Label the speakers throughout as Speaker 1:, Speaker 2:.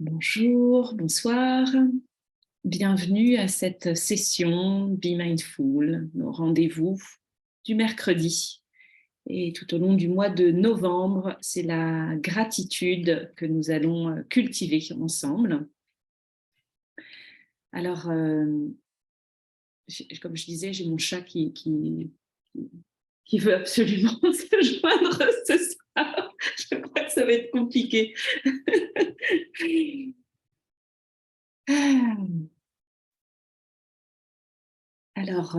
Speaker 1: Bonjour, bonsoir, bienvenue à cette session Be Mindful, nos rendez-vous du mercredi. Et tout au long du mois de novembre, c'est la gratitude que nous allons cultiver ensemble. Alors, comme je disais, j'ai mon chat qui veut absolument se joindre ce soir. Je crois que ça va être compliqué. Alors,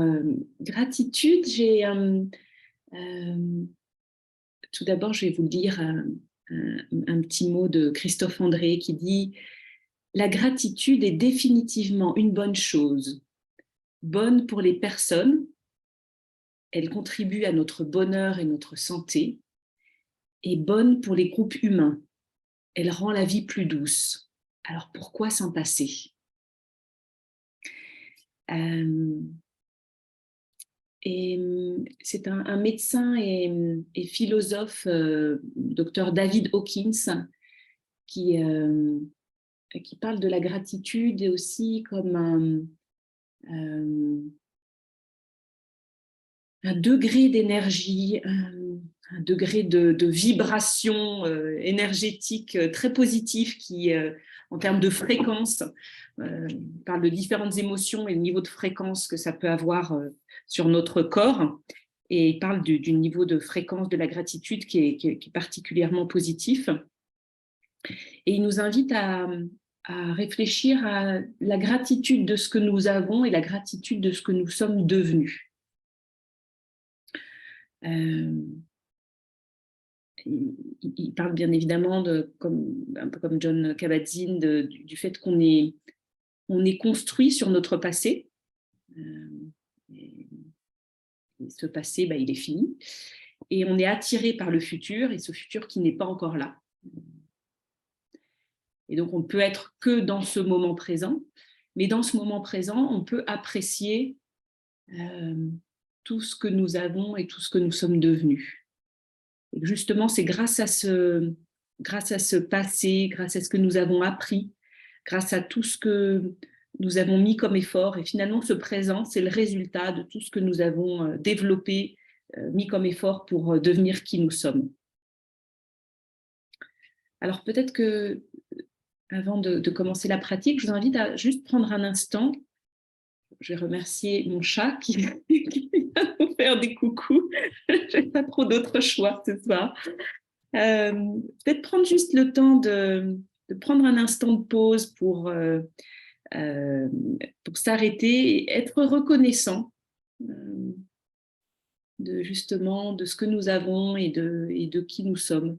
Speaker 1: gratitude, tout d'abord, je vais vous lire un petit mot de Christophe André qui dit « La gratitude est définitivement une bonne chose, bonne pour les personnes, elle contribue à notre bonheur et notre santé, et bonne pour les groupes humains, elle rend la vie plus douce. Alors pourquoi s'en passer ?» Et c'est un médecin et philosophe, docteur David Hawkins, qui parle de la gratitude et aussi comme un degré d'énergie, un degré de vibration énergétique très positif qui, en termes de fréquence, parle de différentes émotions et le niveau de fréquence que ça peut avoir sur notre corps. Et il parle du niveau de fréquence de la gratitude qui est particulièrement positif. Et il nous invite à réfléchir à la gratitude de ce que nous avons et la gratitude de ce que nous sommes devenus. Il parle bien évidemment, un peu comme John Kabat-Zinn, du fait qu'on est construit sur notre passé. Et ce passé, il est fini. Et on est attiré par le futur, et ce futur qui n'est pas encore là. Et donc, on ne peut être que dans ce moment présent. Mais dans ce moment présent, on peut apprécier tout ce que nous avons et tout ce que nous sommes devenus. Et justement, c'est grâce à ce passé, grâce à ce que nous avons appris, grâce à tout ce que nous avons mis comme effort. Et finalement, ce présent, c'est le résultat de tout ce que nous avons développé, mis comme effort pour devenir qui nous sommes. Alors peut-être que, avant de commencer la pratique, je vous invite à juste prendre un instant. Je vais remercier mon chat qui vient nous faire des coucous. Je n'ai pas trop d'autres choix ce soir. Peut-être prendre juste le temps de prendre un instant de pause pour s'arrêter et être reconnaissant justement de ce que nous avons et de qui nous sommes.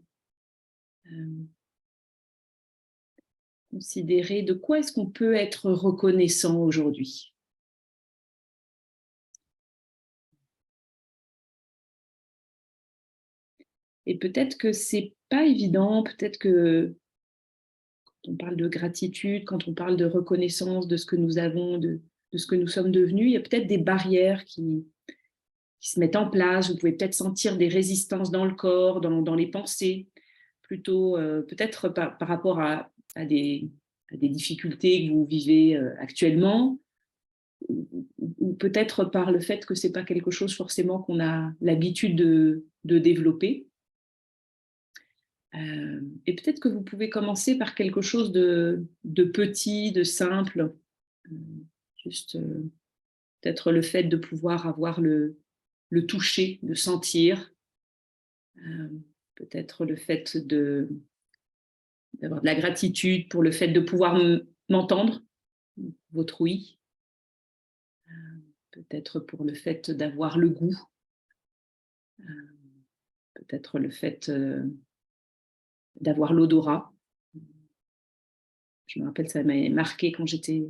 Speaker 1: Considérer de quoi est-ce qu'on peut être reconnaissant aujourd'hui. Et peut-être que c'est pas évident, peut-être que quand on parle de gratitude, quand on parle de reconnaissance de ce que nous avons, de ce que nous sommes devenus, il y a peut-être des barrières qui se mettent en place. Vous pouvez peut-être sentir des résistances dans le corps, dans les pensées, plutôt peut-être par rapport à des difficultés que vous vivez actuellement, ou peut-être par le fait que ce n'est pas quelque chose forcément qu'on a l'habitude de développer. Et peut-être que vous pouvez commencer par quelque chose de petit, de simple, juste peut-être le fait de pouvoir avoir le toucher, de sentir, peut-être le fait d'avoir de la gratitude pour le fait de pouvoir m'entendre, votre oui, peut-être pour le fait d'avoir le goût, peut-être le fait d'avoir l'odorat. Je me rappelle, ça m'a marqué quand j'étais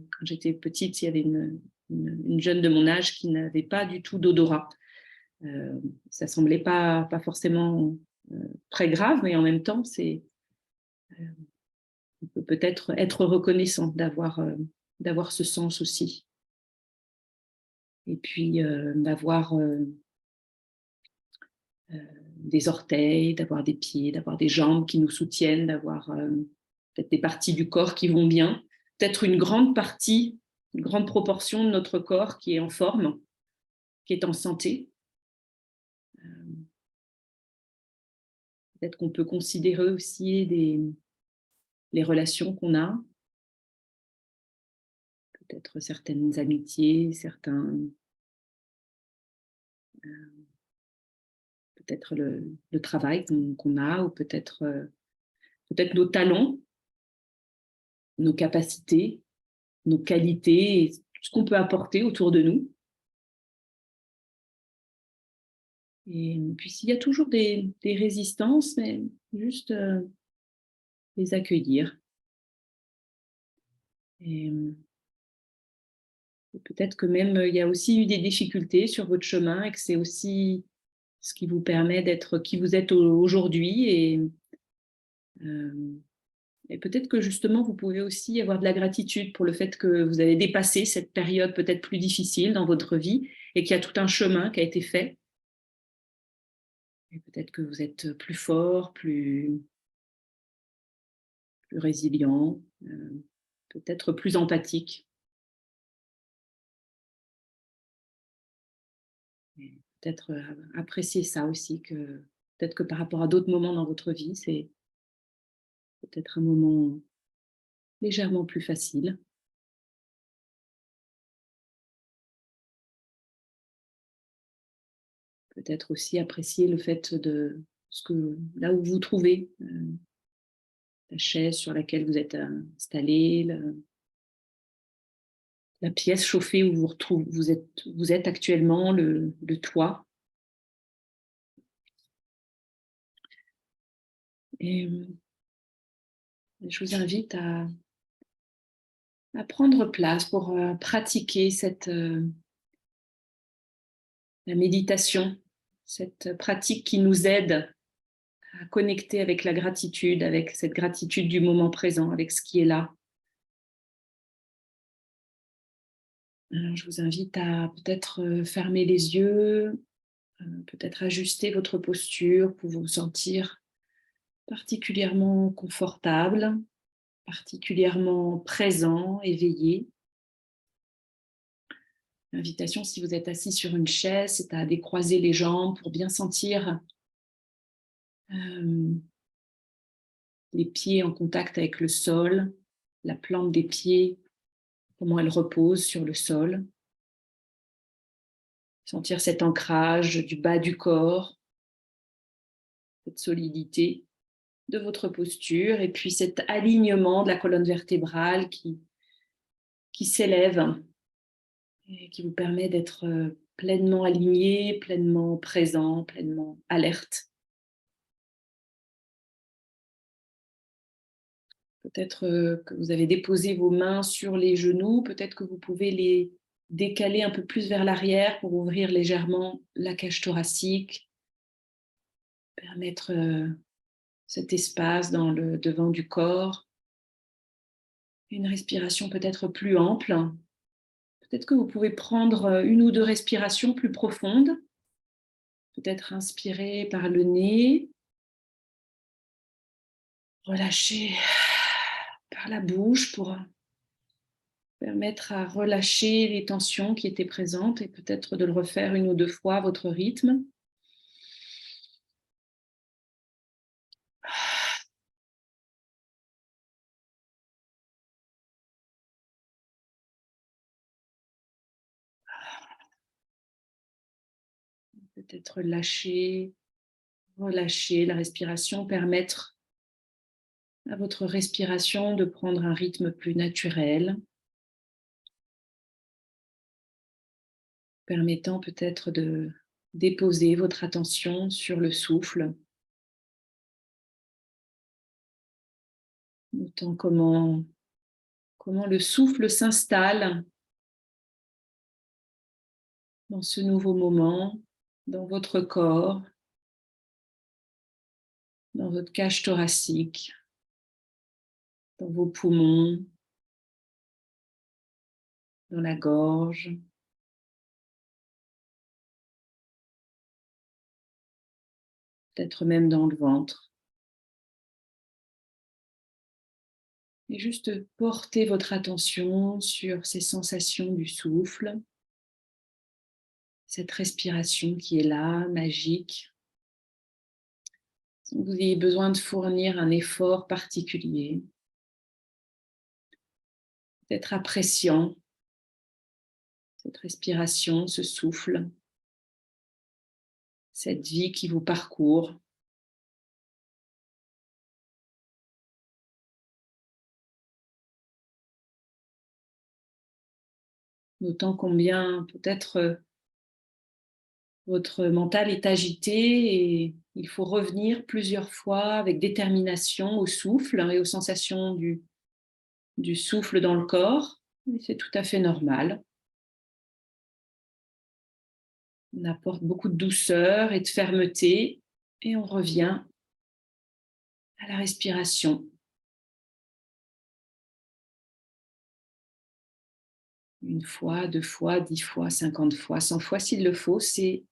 Speaker 1: petite, il y avait une jeune de mon âge qui n'avait pas du tout d'odorat. Ça ne semblait pas forcément très grave, mais en même temps, on peut peut-être être reconnaissant d'avoir ce sens aussi. Et puis d'avoir des orteils, d'avoir des pieds, d'avoir des jambes qui nous soutiennent, d'avoir peut-être des parties du corps qui vont bien, peut-être une grande partie, une grande proportion de notre corps qui est en forme, qui est en santé. Peut-être qu'on peut considérer aussi les relations qu'on a, peut-être certaines amitiés, peut-être le travail qu'on a, ou peut-être nos talents, nos capacités, nos qualités, et tout ce qu'on peut apporter autour de nous. Et puis s'il y a toujours des résistances, mais juste les accueillir. Et peut-être que même il y a aussi eu des difficultés sur votre chemin et que c'est aussi ce qui vous permet d'être qui vous êtes aujourd'hui. Euh, et peut-être que justement, vous pouvez aussi avoir de la gratitude pour le fait que vous avez dépassé cette période peut-être plus difficile dans votre vie et qu'il y a tout un chemin qui a été fait. Et peut-être que vous êtes plus fort, plus résilient, peut-être plus empathique. Et peut-être apprécier ça aussi, que peut-être que par rapport à d'autres moments dans votre vie, c'est peut-être un moment légèrement plus facile. Peut-être aussi apprécier le fait de là où vous vous trouvez, la chaise sur laquelle vous êtes installé, la pièce chauffée où vous êtes actuellement, le toit. Et je vous invite à prendre place pour pratiquer la méditation, cette pratique qui nous aide à connecter avec la gratitude, avec cette gratitude du moment présent, avec ce qui est là. Alors, je vous invite à peut-être fermer les yeux, peut-être ajuster votre posture pour vous sentir particulièrement confortable, particulièrement présent, éveillé. L'invitation, si vous êtes assis sur une chaise, c'est à décroiser les jambes pour bien sentir les pieds en contact avec le sol, la plante des pieds, comment elle repose sur le sol. Sentir cet ancrage du bas du corps, cette solidité de votre posture, et puis cet alignement de la colonne vertébrale qui s'élève et qui vous permet d'être pleinement aligné, pleinement présent, pleinement alerte. Peut-être que vous avez déposé vos mains sur les genoux, peut-être que vous pouvez les décaler un peu plus vers l'arrière pour ouvrir légèrement la cage thoracique, permettre cet espace dans le devant du corps. Une respiration peut-être plus ample. Peut-être que vous pouvez prendre une ou deux respirations plus profondes. Peut-être inspirer par le nez. Relâcher par la bouche pour permettre à relâcher les tensions qui étaient présentes et peut-être de le refaire une ou deux fois à votre rythme. Peut-être lâcher, relâcher la respiration, permettre à votre respiration de prendre un rythme plus naturel, permettant peut-être de déposer votre attention sur le souffle, notant comment le souffle s'installe dans ce nouveau moment, dans votre corps, dans votre cage thoracique, dans vos poumons, dans la gorge, peut-être même dans le ventre. Et juste porter votre attention sur ces sensations du souffle, cette respiration qui est là, magique. Sans que vous ayez besoin de fournir un effort particulier, d'être appréciant cette respiration, ce souffle, cette vie qui vous parcourt. Notant combien peut-être votre mental est agité et il faut revenir plusieurs fois avec détermination au souffle et aux sensations du souffle dans le corps. Et c'est tout à fait normal. On apporte beaucoup de douceur et de fermeté et on revient à la respiration. Une fois, 2 fois, 10 fois, 50 fois, 100 fois s'il le faut, c'est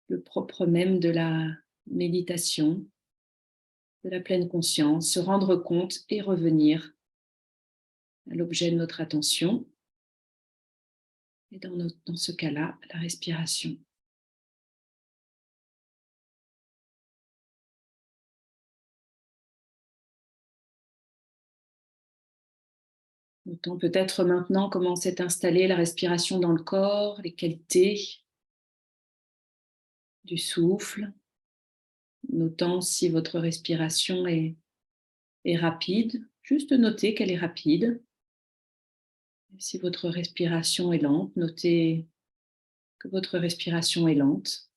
Speaker 1: le propre même de la méditation, de la pleine conscience, se rendre compte et revenir à l'objet de notre attention. Et dans ce cas-là, la respiration. Notons peut-être maintenant comment s'est installée la respiration dans le corps, les qualités du souffle. Notant si votre respiration est rapide, juste notez qu'elle est rapide. Si votre respiration est lente, notez que votre respiration est lente,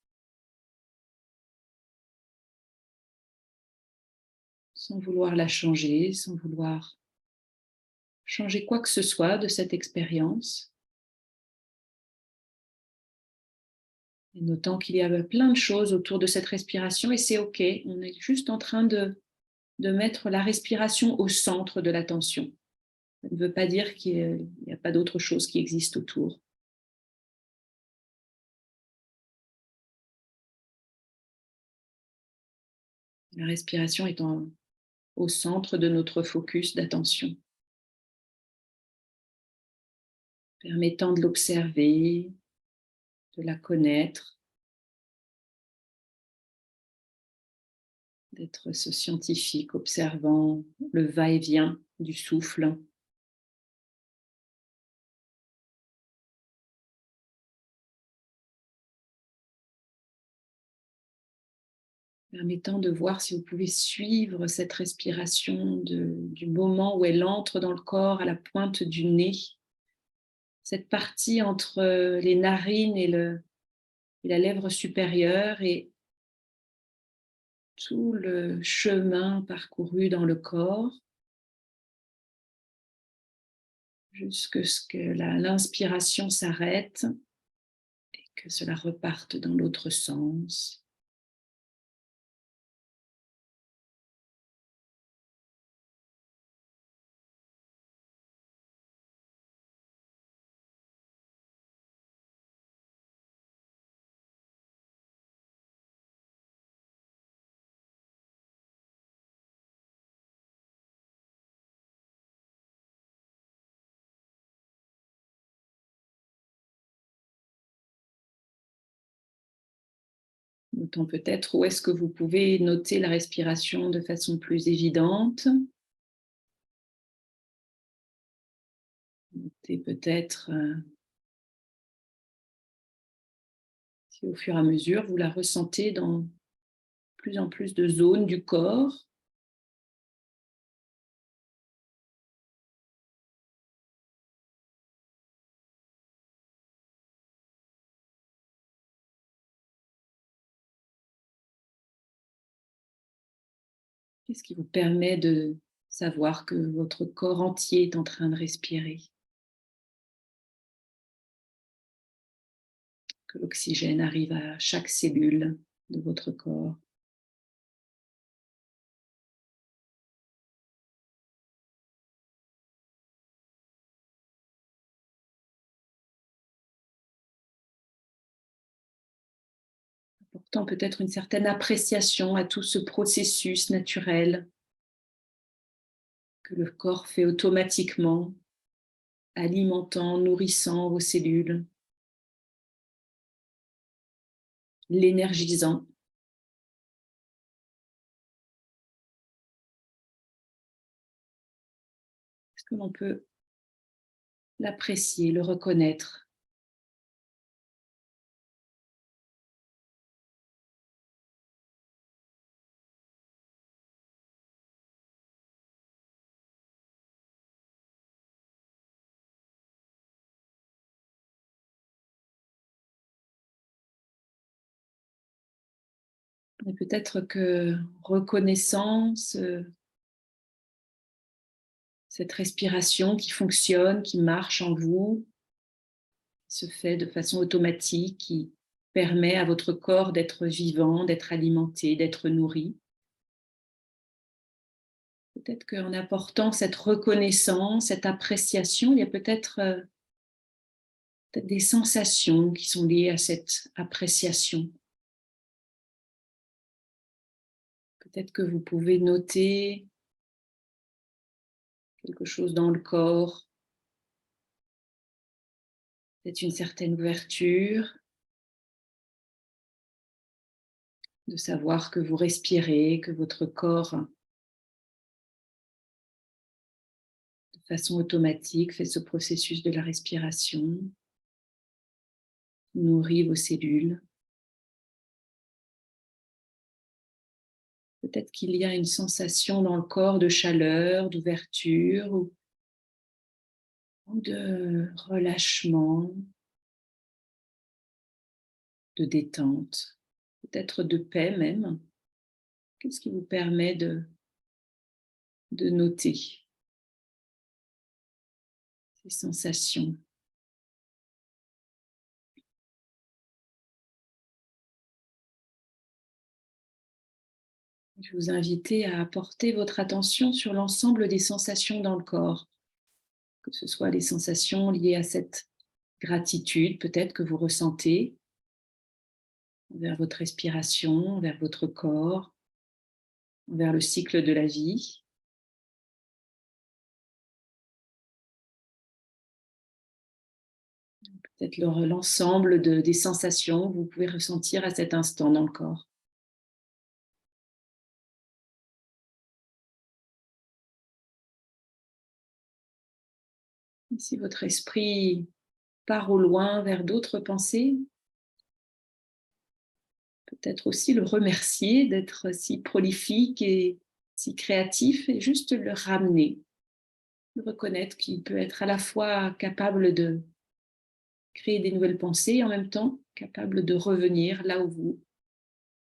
Speaker 1: sans vouloir la changer, sans vouloir changer quoi que ce soit de cette expérience. Et notant qu'il y a plein de choses autour de cette respiration et c'est OK. On est juste en train de mettre la respiration au centre de l'attention. Ça ne veut pas dire qu'il n'y a pas d'autre chose qui existe autour. La respiration est au centre de notre focus d'attention, permettant de l'observer, de la connaître, d'être ce scientifique observant le va-et-vient du souffle. Permettant de voir si vous pouvez suivre cette respiration du moment où elle entre dans le corps à la pointe du nez, cette partie entre les narines et la lèvre supérieure et tout le chemin parcouru dans le corps jusqu'à ce que l'inspiration s'arrête et que cela reparte dans l'autre sens. Notons peut-être où est-ce que vous pouvez noter la respiration de façon plus évidente. Notez peut-être si au fur et à mesure vous la ressentez dans plus en plus de zones du corps. Qu'est-ce qui vous permet de savoir que votre corps entier est en train de respirer, que l'oxygène arrive à chaque cellule de votre corps. Apportant peut-être une certaine appréciation à tout ce processus naturel que le corps fait automatiquement, alimentant, nourrissant vos cellules, l'énergisant. Est-ce que l'on peut l'apprécier, le reconnaître? Et peut-être que reconnaissance, cette respiration qui fonctionne, qui marche en vous, se fait de façon automatique, qui permet à votre corps d'être vivant, d'être alimenté, d'être nourri. Peut-être qu'en apportant cette reconnaissance, cette appréciation, il y a peut-être des sensations qui sont liées à cette appréciation. Peut-être que vous pouvez noter quelque chose dans le corps, peut-être une certaine ouverture, de savoir que vous respirez, que votre corps, de façon automatique, fait ce processus de la respiration, nourrit vos cellules. Peut-être qu'il y a une sensation dans le corps de chaleur, d'ouverture ou de relâchement, de détente, peut-être de paix même. Qu'est-ce qui vous permet de noter ces sensations? Je vous invite à porter votre attention sur l'ensemble des sensations dans le corps, que ce soit les sensations liées à cette gratitude peut-être que vous ressentez envers votre respiration, envers votre corps, envers le cycle de la vie. Peut-être l'ensemble des sensations que vous pouvez ressentir à cet instant dans le corps. Et si votre esprit part au loin vers d'autres pensées, peut-être aussi le remercier d'être si prolifique et si créatif et juste le ramener, reconnaître qu'il peut être à la fois capable de créer des nouvelles pensées et en même temps capable de revenir là où vous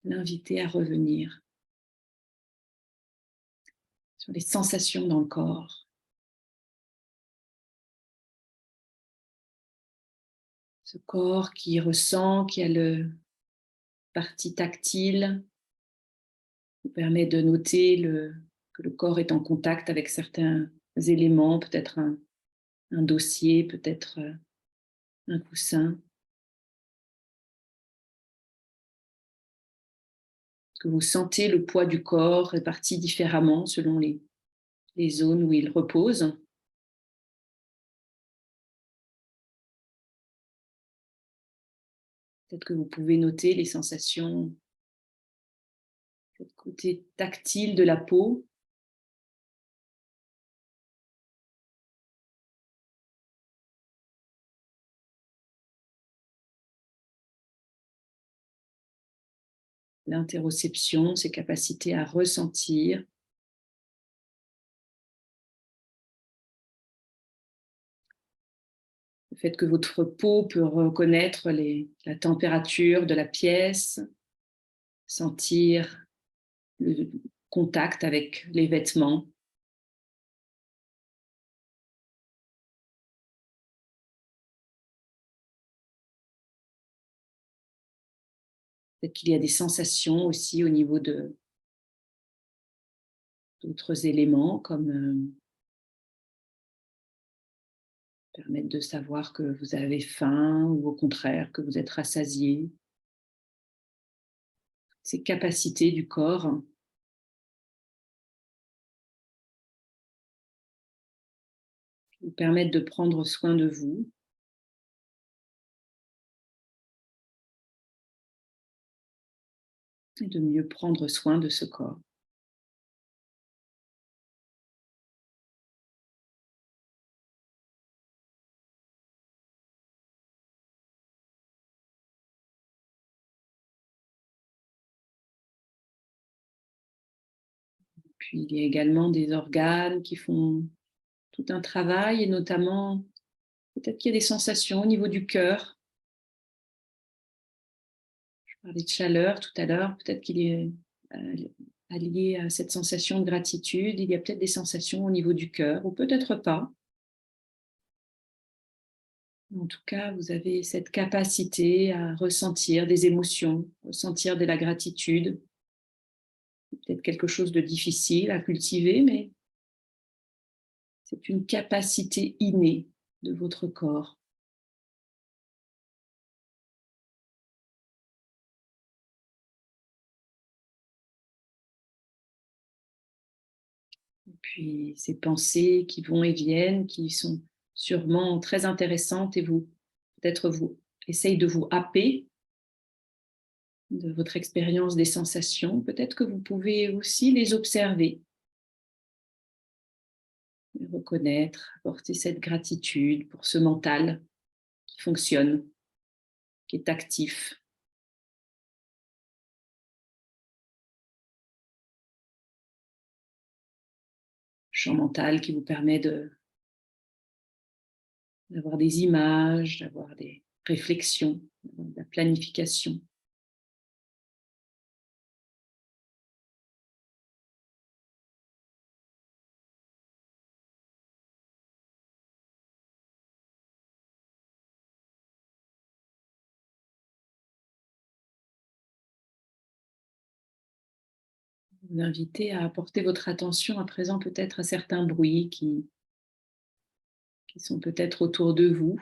Speaker 1: l'invitez à revenir, sur les sensations dans le corps. Ce corps qui ressent, qui a le partie tactile, vous permet de noter que le corps est en contact avec certains éléments, peut-être un dossier, peut-être un coussin. Que vous sentez le poids du corps réparti différemment selon les zones où il repose. Peut-être que vous pouvez noter les sensations du côté tactile de la peau. L'interoception, ses capacités à ressentir. Le fait que votre peau peut reconnaître la température de la pièce, sentir le contact avec les vêtements. Peut-être qu'il y a des sensations aussi au niveau d'autres éléments comme permettre de savoir que vous avez faim ou au contraire que vous êtes rassasié. Ces capacités du corps vous permettre de prendre soin de vous. Et de mieux prendre soin de ce corps. Puis il y a également des organes qui font tout un travail et notamment peut-être qu'il y a des sensations au niveau du cœur. Je parlais de chaleur tout à l'heure, peut-être qu'il est allié à cette sensation de gratitude, il y a peut-être des sensations au niveau du cœur ou peut-être pas. En tout cas, vous avez cette capacité à ressentir des émotions, ressentir de la gratitude. C'est peut-être quelque chose de difficile à cultiver, mais c'est une capacité innée de votre corps. Et puis ces pensées qui vont et viennent, qui sont sûrement très intéressantes et peut-être vous essayent de vous happer de votre expérience des sensations. Peut-être que vous pouvez aussi les observer, les reconnaître, apporter cette gratitude pour ce mental qui fonctionne, qui est actif. Champ mental qui vous permet d'avoir des images, d'avoir des réflexions, de la planification. Vous inviter à apporter votre attention à présent peut-être à certains bruits qui sont peut-être autour de vous,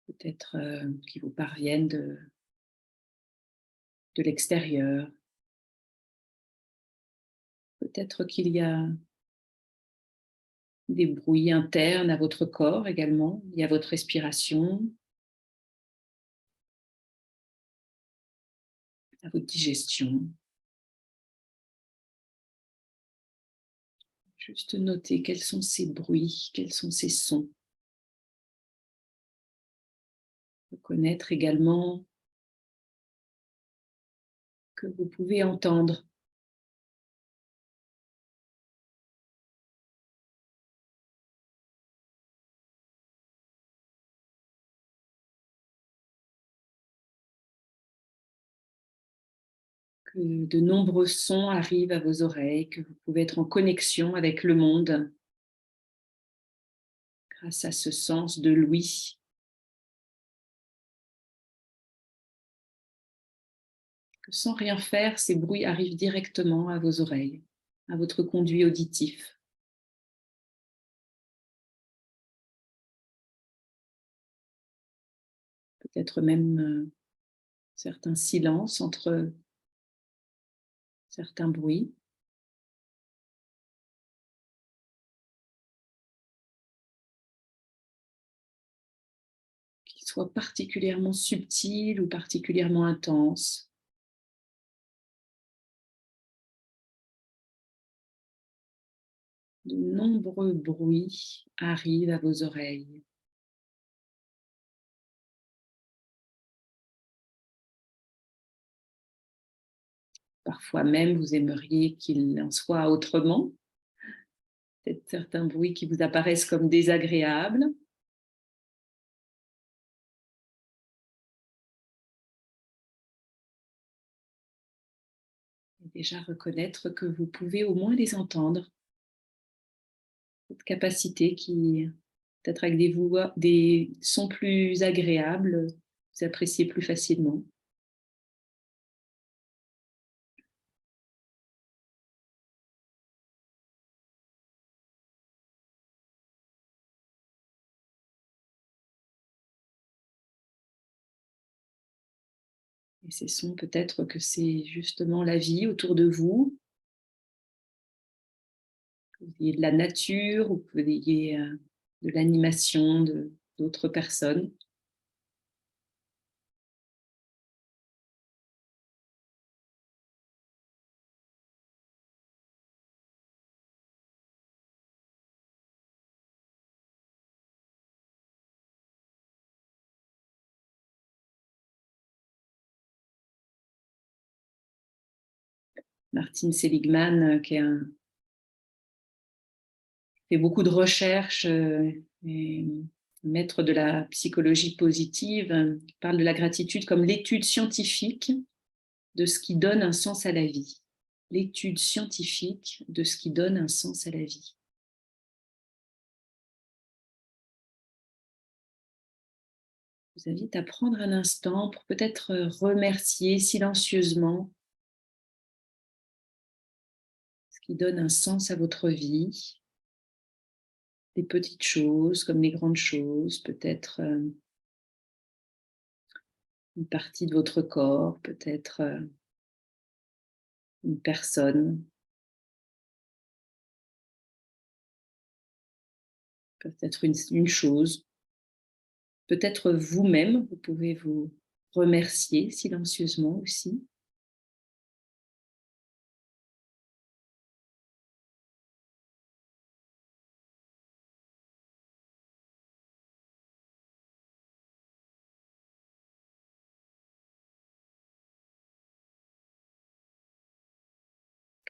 Speaker 1: peut-être qui vous parviennent de l'extérieur. Peut-être qu'il y a des bruits internes à votre corps également. Il y a votre respiration, à votre digestion. Juste noter quels sont ces bruits, quels sont ces sons. Reconnaître également que vous pouvez entendre. Que de nombreux sons arrivent à vos oreilles, que vous pouvez être en connexion avec le monde grâce à ce sens de l'ouïe. Que sans rien faire, ces bruits arrivent directement à vos oreilles, à votre conduit auditif. Peut-être même certains silences entre certains bruits. Qu'ils soient particulièrement subtils ou particulièrement intenses. De nombreux bruits arrivent à vos oreilles. Parfois même, vous aimeriez qu'il en soit autrement. Peut-être certains bruits qui vous apparaissent comme désagréables. Et déjà reconnaître que vous pouvez au moins les entendre. Cette capacité qui, peut-être avec des sons plus agréables, vous appréciez plus facilement. Et ces sons, peut-être que c'est justement la vie autour de vous, Vous ayez de la nature ou que vous ayez de l'animation d'autres personnes. Martin Seligman, qui fait beaucoup de recherches, et maître de la psychologie positive, parle de la gratitude comme l'étude scientifique de ce qui donne un sens à la vie. L'étude scientifique de ce qui donne un sens à la vie. Je vous invite à prendre un instant pour peut-être remercier silencieusement ce qui donne un sens à votre vie. Les petites choses comme les grandes choses, peut-être une partie de votre corps, peut-être une personne, peut-être une chose, peut-être vous-même, vous pouvez vous remercier silencieusement aussi.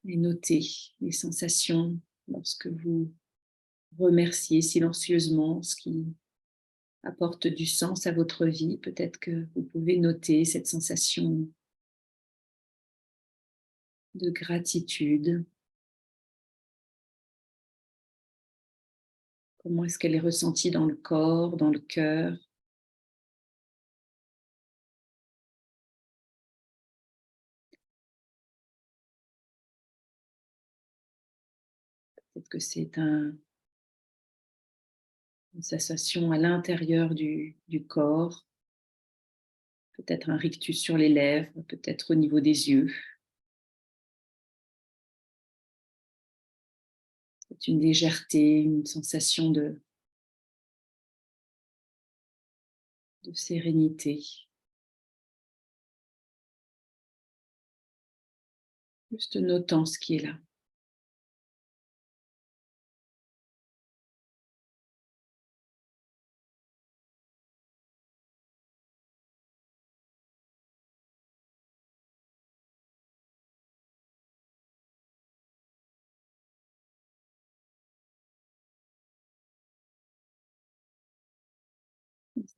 Speaker 1: Et notez les sensations lorsque vous remerciez silencieusement ce qui apporte du sens à votre vie. Peut-être que vous pouvez noter cette sensation de gratitude. Comment est-ce qu'elle est ressentie dans le corps, dans le cœur? Peut-être que c'est une sensation à l'intérieur du corps, peut-être un rictus sur les lèvres, peut-être au niveau des yeux. C'est une légèreté, une sensation de sérénité. Juste notant ce qui est là.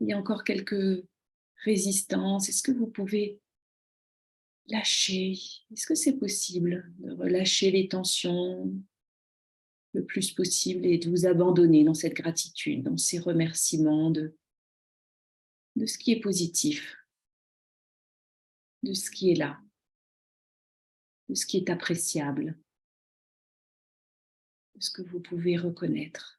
Speaker 1: Il y a encore quelques résistances. Est-ce que vous pouvez lâcher? Est-ce que c'est possible de relâcher les tensions le plus possible et de vous abandonner dans cette gratitude, dans ces remerciements de ce qui est positif, de ce qui est là, de ce qui est appréciable, de ce que vous pouvez reconnaître?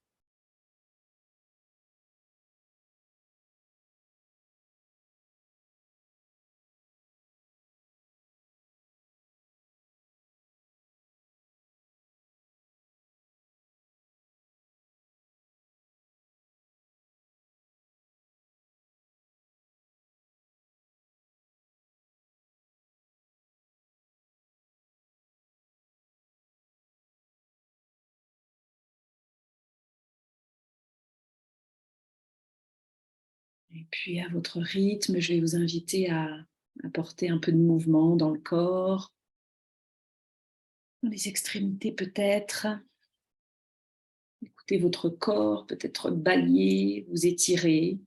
Speaker 1: Et puis à votre rythme, je vais vous inviter à apporter un peu de mouvement dans le corps, dans les extrémités peut-être. Écoutez votre corps, peut-être balayer, vous étirer.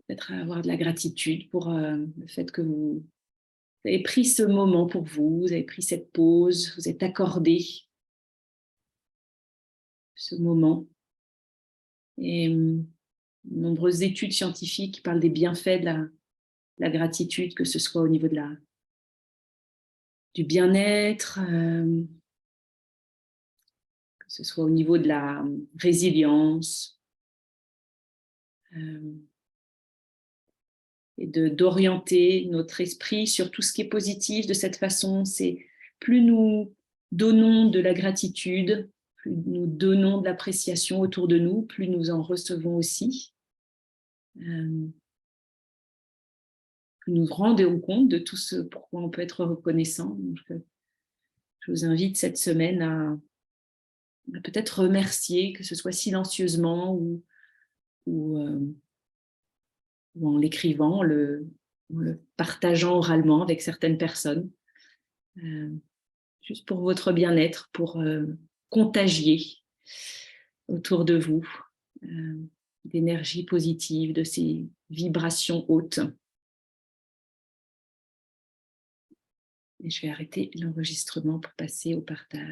Speaker 1: Peut-être avoir de la gratitude pour le fait que vous avez pris ce moment pour vous, vous avez pris cette pause, vous êtes accordé ce moment. Et nombreuses études scientifiques parlent des bienfaits de la gratitude, que ce soit au niveau du bien-être, que ce soit au niveau de la résilience, et d'orienter notre esprit sur tout ce qui est positif de cette façon. C'est plus nous donnons de la gratitude, plus nous donnons de l'appréciation autour de nous, plus nous en recevons aussi. Plus nous rendons compte de tout ce pourquoi on peut être reconnaissant. Donc, je vous invite cette semaine à peut-être remercier, que ce soit silencieusement ou en l'écrivant, en le partageant oralement avec certaines personnes, juste pour votre bien-être, pour contagier autour de vous d'énergie positive, de ces vibrations hautes. Et je vais arrêter l'enregistrement pour passer au partage.